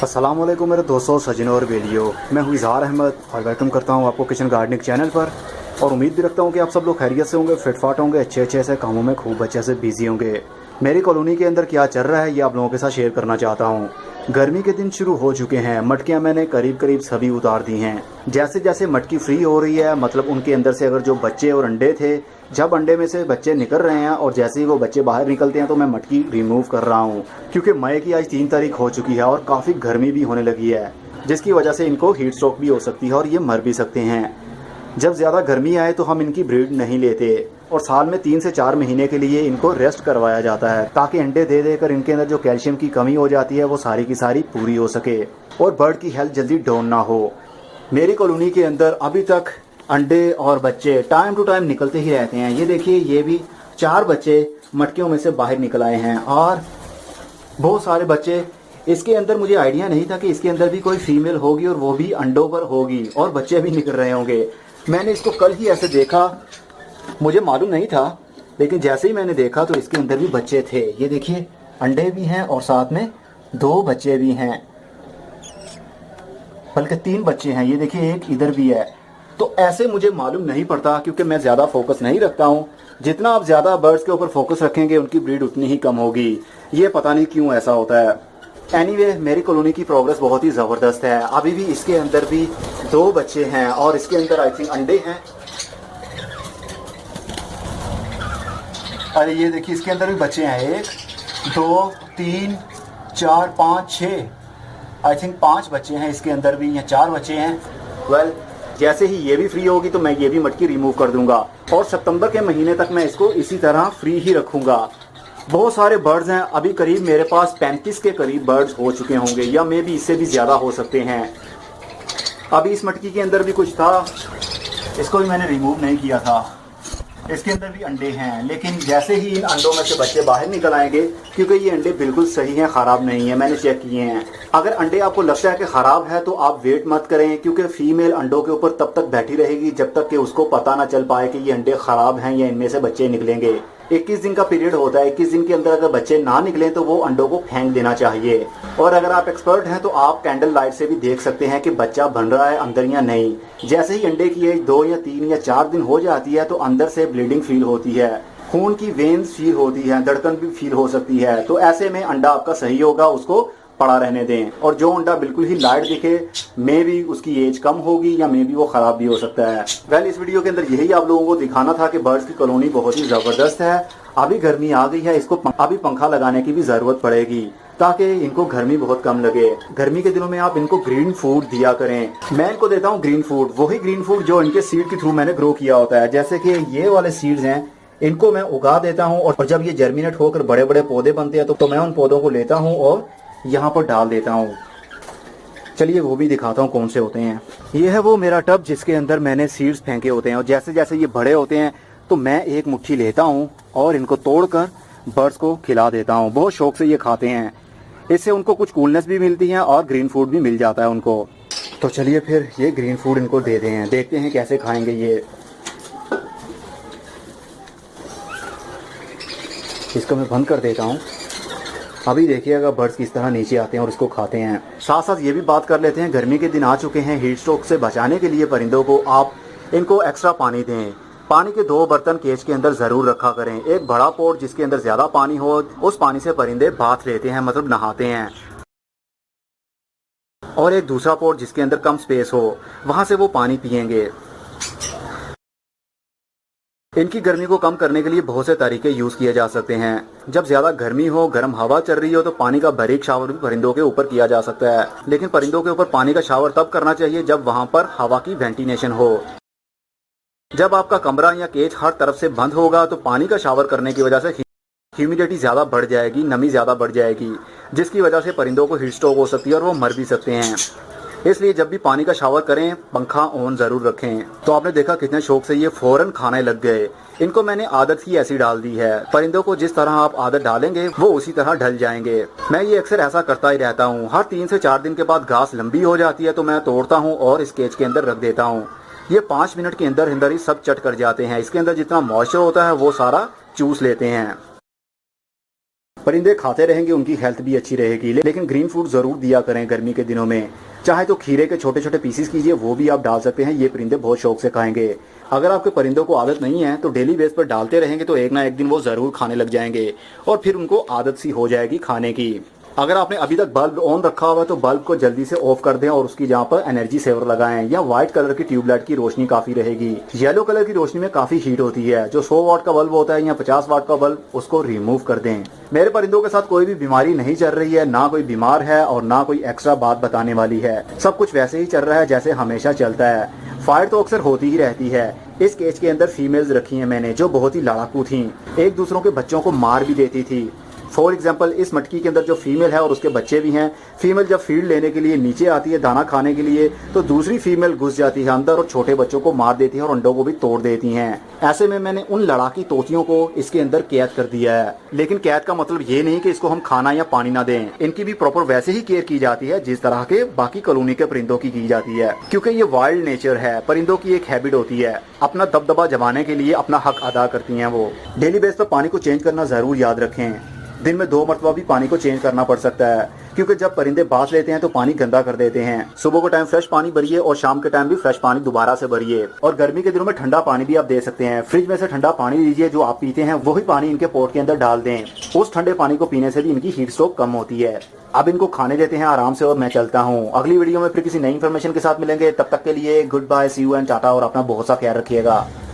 अस्सलाम वालेकुम मेरे दोस्तों, सज्जनों और बेलियो। मैं हूँ इज़हार अहमद और वेलकम करता हूँ आपको किचन गार्डनिंग चैनल पर। और उम्मीद भी रखता हूँ कि आप सब लोग खैरियत से होंगे, फिटफाट होंगे, अच्छे ऐसे कामों में खूब अच्छे से बिजी होंगे। मेरी कॉलोनी के अंदर क्या चल रहा है ये आप लोगों के साथ शेयर करना चाहता हूँ। गर्मी के दिन शुरू हो चुके हैं, मटकियाँ मैंने करीब करीब सभी उतार दी हैं। जैसे जैसे मटकी फ्री हो रही है, मतलब उनके अंदर से अगर जो बच्चे और अंडे थे, जब अंडे में से बच्चे निकल रहे हैं और जैसे ही वो बच्चे बाहर निकलते हैं तो मैं मटकी रिमूव कर रहा हूँ। क्योंकि मई की आज 3 तारीख हो चुकी है और काफ़ी गर्मी भी होने लगी है, जिसकी वजह से इनको हीट स्ट्रोक भी हो सकती है और ये मर भी सकते हैं। जब ज़्यादा गर्मी आए तो हम इनकी ब्रीड नहीं लेते और साल में 3 से 4 महीने के लिए इनको रेस्ट करवाया जाता है, ताकि अंडे दे देकर इनके अंदर जो कैल्शियम की कमी हो जाती है वो सारी की सारी पूरी हो सके और बर्ड की हेल्थ जल्दी डाउन ना हो। मेरी कॉलोनी के अंदर अभी तक अंडे और बच्चे टाइम टू टाइम निकलते ही रहते हैं। ये देखिए, ये भी 4 बच्चे मटकियों में से बाहर निकल आए हैं और बहुत सारे बच्चे। इसके अंदर मुझे आइडिया नहीं था कि इसके अंदर भी कोई फीमेल होगी और वो भी अंडों पर होगी और बच्चे भी निकल रहे होंगे। मैंने इसको कल ही ऐसे देखा, मुझे मालूम नहीं था, लेकिन जैसे ही मैंने देखा तो इसके अंदर भी बच्चे थे। ये देखिए, अंडे भी हैं और साथ में 2 बच्चे भी हैं, बल्कि 3 बच्चे हैं। ये देखिए, एक इधर भी है। तो ऐसे मुझे मालूम नहीं पड़ता क्योंकि मैं ज़्यादा फोकस नहीं रखता हूँ। जितना आप ज़्यादा बर्ड्स के ऊपर फोकस रखेंगे उनकी ब्रीड उतनी ही कम होगी। ये पता नहीं क्यों ऐसा होता है। एनीवे, मेरी कॉलोनी की प्रोग्रेस बहुत ही ज़बरदस्त है। अभी भी इसके अंदर भी 2 बच्चे हैं और इसके अंदर आई थिंक अंडे हैं। अरे ये देखिए, इसके अंदर भी बच्चे हैं। 1 2 3 4 5 6, आई थिंक 5 बच्चे हैं इसके अंदर भी, या 4 बच्चे हैं। वेल, जैसे ही ये भी फ्री होगी तो मैं ये भी मटकी रिमूव कर दूंगा और सितंबर के महीने तक मैं इसको इसी तरह फ्री ही रखूंगा। बहुत सारे बर्ड्स हैं, अभी करीब मेरे पास 35 के करीब बर्ड्स हो चुके होंगे, या मे भी इससे भी ज़्यादा हो सकते हैं। अभी इस मटकी के अंदर भी कुछ था, इसको भी मैंने रिमूव नहीं किया था। इसके अंदर भी अंडे हैं, लेकिन जैसे ही इन अंडों में से बच्चे बाहर निकल आएंगे, क्योंकि ये अंडे बिल्कुल सही हैं, ख़राब नहीं है, मैंने चेक किए हैं। अगर अंडे आपको लगता है कि ख़राब है तो आप वेट मत करें, क्योंकि फीमेल अंडों के ऊपर तब तक बैठी रहेगी जब तक कि उसको पता ना चल पाए कि ये अंडे ख़राब हैं या इनमें से बच्चे निकलेंगे। 21 दिन का पीरियड होता है। 21 दिन के अंदर अगर बच्चे ना निकले तो वो अंडों को फेंक देना चाहिए। और अगर आप एक्सपर्ट हैं तो आप कैंडल लाइट से भी देख सकते हैं कि बच्चा बन रहा है अंदर या नहीं। जैसे ही अंडे की एज 2 या 3 या 4 दिन हो जाती है तो अंदर से ब्लीडिंग फील होती है, खून की वेन्स फील होती है, धड़कन भी फील हो सकती है। तो ऐसे में अंडा आपका सही होगा, उसको पड़ा रहने दें। और जो अंडा बिल्कुल ही लाइट दिखे, मे भी उसकी एज कम होगी या मे भी वो ख़राब भी हो सकता है। वेल, इस वीडियो के अंदर यही आप लोगों को दिखाना था कि बर्ड्स की कॉलोनी बहुत ही ज़बरदस्त है। अभी गर्मी आ गई है, इसको अभी पंखा लगाने की भी ज़रूरत पड़ेगी ताकि इनको गर्मी बहुत कम लगे। गर्मी के दिनों में आप इनको ग्रीन फूड दिया करें। मैं इनको देता हूँ ग्रीन फूड, वही ग्रीन फूड जो इनके सीड के थ्रू मैंने ग्रो किया होता है। जैसे कि ये वाले सीड्स हैं, इनको मैं उगा देता हूँ और जब ये जर्मिनेट होकर बड़े बड़े पौधे बनते हैं तो मैं उन पौधों को लेता हूँ और यहाँ पर डाल देता हूँ। चलिए वो भी दिखाता हूँ कौन से होते हैं। ये है वो मेरा टब जिसके अंदर मैंने सीड्स फेंके होते हैं, और जैसे जैसे ये बड़े होते हैं तो मैं एक मुट्ठी लेता हूँ और इनको तोड़कर बर्ड्स को खिला देता हूँ। बहुत शौक से ये खाते हैं, इससे उनको कुछ कूलनेस भी मिलती है और ग्रीन फूड भी मिल जाता है उनको। तो चलिए फिर ये ग्रीन फूड इनको दे दें, देखते हैं कैसे खाएंगे ये। इसको मैं बंद कर देता हूँ। अभी देखिएगा बर्ड्स किस तरह नीचे आते हैं और इसको खाते हैं। साथ साथ ये भी बात कर लेते हैं, गर्मी के दिन आ चुके हैं, हीट स्ट्रोक से बचाने के लिए परिंदों को आप इनको एक्स्ट्रा पानी दें। पानी के 2 बर्तन केज के अंदर ज़रूर रखा करें। एक बड़ा पोट जिसके अंदर ज़्यादा पानी हो, उस पानी से परिंदे बाथ लेते हैं, मतलब नहाते हैं, और एक दूसरा पोट जिसके अंदर कम स्पेस हो, वहाँ से वो पानी पिएंगे। इनकी गर्मी को कम करने के लिए बहुत से तरीके यूज़ किए जा सकते हैं। जब ज़्यादा गर्मी हो, गर्म हवा चल रही हो, तो पानी का बारीक शावर भी परिंदों के ऊपर किया जा सकता है। लेकिन परिंदों के ऊपर पानी का शावर तब करना चाहिए जब वहाँ पर हवा की वेंटिलेशन हो। जब आपका कमरा या केज हर तरफ से बंद होगा तो पानी का शावर करने की वजह से ह्यूमिडिटी ज़्यादा बढ़ जाएगी, नमी ज़्यादा बढ़ जाएगी, जिसकी वजह से परिंदों को हीट स्ट्रोक हो सकती है और वो मर भी सकते हैं। इसलिए जब भी पानी का शावर करें, पंखा ऑन ज़रूर रखें। तो आपने देखा कितने शौक से ये फ़ौरन खाने लग गए। इनको मैंने आदत ही ऐसी डाल दी है। परिंदों को जिस तरह आप आदत डालेंगे वो उसी तरह ढल जाएंगे। मैं ये अक्सर ऐसा करता ही रहता हूँ। हर 3 से 4 दिन के बाद घास लंबी हो जाती है तो मैं तोड़ता हूँ और इस केज के अंदर रख देता हूँ। ये 5 मिनट के अंदर अंदर ही सब चट कर जाते हैं। इसके अंदर जितना मॉइस्चर होता है वो सारा चूस लेते हैं। परिंदे खाते रहेंगे, उनकी हेल्थ भी अच्छी रहेगी। लेकिन ग्रीन फूड ज़रूर दिया करें गर्मी के दिनों में। चाहे तो खीरे के छोटे छोटे पीसीस कीजिए, वो भी आप डाल सकते हैं, ये परिंदे बहुत शौक से खाएंगे। अगर आपके परिंदों को आदत नहीं है तो डेली बेस पर डालते रहेंगे तो एक ना एक दिन वो ज़रूर खाने लग जाएंगे और फिर उनको आदत सी हो जाएगी खाने की। अगर आपने अभी तक बल्ब ऑन रखा हुआ है तो बल्ब को जल्दी से ऑफ कर दें और उसकी जगह पर एनर्जी सेवर लगाएं, या व्हाइट कलर की ट्यूबलाइट की रोशनी काफी रहेगी। येलो कलर की रोशनी में काफी हीट होती है। जो 100 वाट का बल्ब होता है या 50 वाट का बल्ब, उसको रिमूव कर दें। मेरे परिंदों के साथ कोई भी बीमारी नहीं चल रही है, ना कोई बीमार है और ना कोई एक्स्ट्रा बात बताने वाली है। सब कुछ वैसे ही चल रहा है जैसे हमेशा चलता है। फाइट तो अक्सर होती ही रहती है। इस केज के अंदर फीमेल्स रखी हैं मैंने, जो बहुत ही लड़ाकू थी, एक दूसरों के बच्चों को मार भी देती थी। फॉर एग्जाम्पल, इस मटकी के अंदर जो फीमेल है और उसके बच्चे भी हैं, फीमेल जब फीड लेने के लिए नीचे आती है दाना खाने के लिए, तो दूसरी फीमेल घुस जाती है अंदर और छोटे बच्चों को मार देती है और अंडों को भी तोड़ देती हैं। ऐसे में मैंने उन लड़ाकी तोतियों को इसके अंदर कैद कर दिया है। लेकिन कैद का मतलब ये नहीं कि इसको हम खाना या पानी ना दें। इनकी भी प्रॉपर वैसे ही केयर की जाती है जिस तरह के बाकी कॉलोनी के परिंदों की जाती है, क्योंकि ये वाइल्ड नेचर है। परिंदों की एक हैबिट होती है, अपना दबदबा जमाने के लिए अपना हक अदा करती हैं वो। डेली बेस पर पानी को चेंज करना जरूर याद रखें। दिन में 2 मरतबा भी पानी को चेंज करना पड़ सकता है, क्योंकि जब परिंदे बांस लेते हैं तो पानी गंदा कर देते हैं। सुबह के टाइम फ्रेश पानी भरिए और शाम के टाइम भी फ्रेश पानी दोबारा से भरिए। और गर्मी के दिनों में ठंडा पानी भी आप दे सकते हैं। फ्रिज में से ठंडा पानी लीजिए, जो आप पीते हैं वही पानी इनके पोट के अंदर डाल दें। उस ठंडे पानी को पीने से भी इनकी हीट स्ट्रोक कम होती है। अब इनको खाने देते हैं आराम से और मैं चलता हूँ। अगली वीडियो में फिर किसी नई इन्फॉर्मेशन के साथ मिलेंगे। तब तक के लिए goodbye, see you and tata, और अपना बहुत सा ख्याल रखिएगा।